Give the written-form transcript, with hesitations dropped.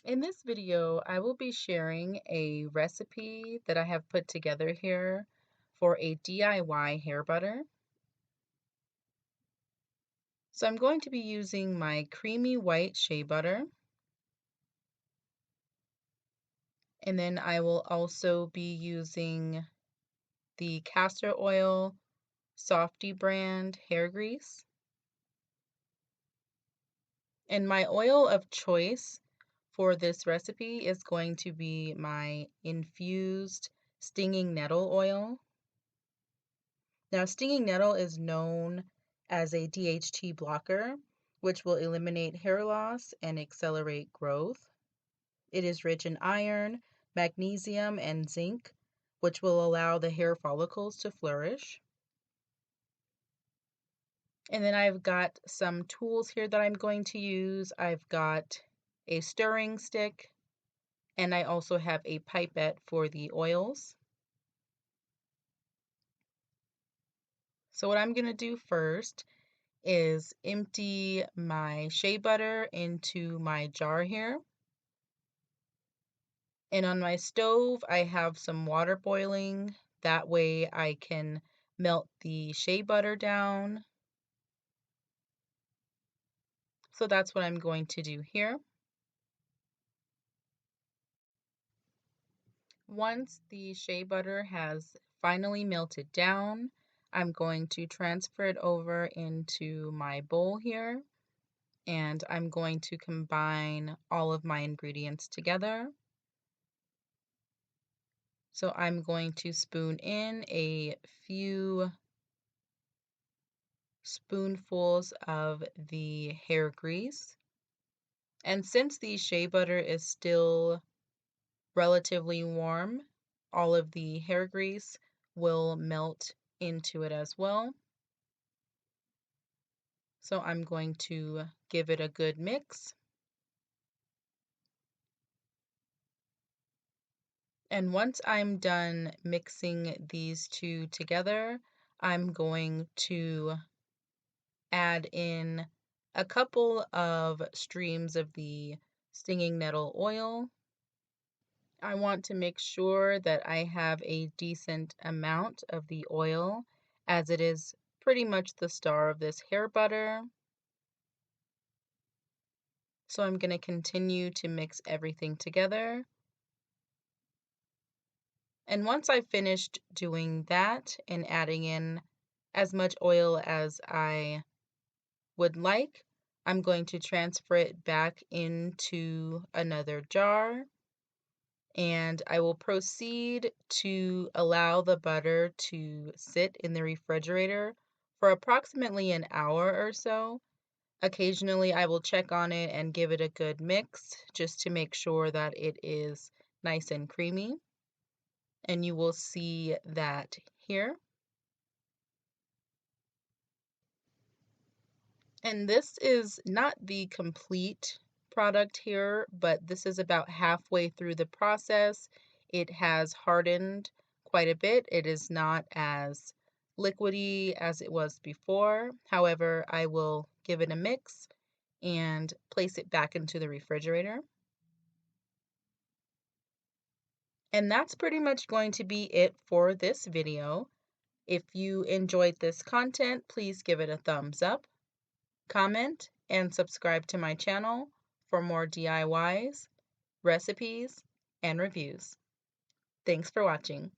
In this video, I will be sharing a recipe that I have put together here for a DIY hair butter. So I'm going to be using my creamy white shea butter. And then I will also be using the castor oil Softy brand hair grease. And my oil of choice for this recipe is going to be my infused stinging nettle oil. Now, stinging nettle is known as a DHT blocker, which will eliminate hair loss and accelerate growth. It is rich in iron, magnesium, and zinc, which will allow the hair follicles to flourish. And then I've got some tools here that I'm going to use. I've got a stirring stick, and I also have a pipette for the oils. So what I'm going to do first is empty my shea butter into my jar here. And on my stove, I have some water boiling. That way I can melt the shea butter down. So that's what I'm going to do here. Once the shea butter has finally melted down, I'm going to transfer it over into my bowl here, and I'm going to combine all of my ingredients together. So I'm going to spoon in a few spoonfuls of the hair grease. And since the shea butter is still relatively warm, all of the hair grease will melt into it as well. So I'm going to give it a good mix. And once I'm done mixing these two together, I'm going to add in a couple of streams of the stinging nettle oil. I want to make sure that I have a decent amount of the oil, as it is pretty much the star of this hair butter. So I'm going to continue to mix everything together. And once I've finished doing that and adding in as much oil as I would like, I'm going to transfer it back into another jar. And I will proceed to allow the butter to sit in the refrigerator for approximately an hour or so. Occasionally, I will check on it and give it a good mix just to make sure that it is nice and creamy. And you will see that here. And this is not the complete product here, but this is about halfway through the process. It has hardened quite a bit. It is not as liquidy as it was before. However, I will give it a mix and place it back into the refrigerator. And that's pretty much going to be it for this video. If you enjoyed this content, please give it a thumbs up, comment, and subscribe to my channel for more DIYs, recipes, and reviews. Thanks for watching.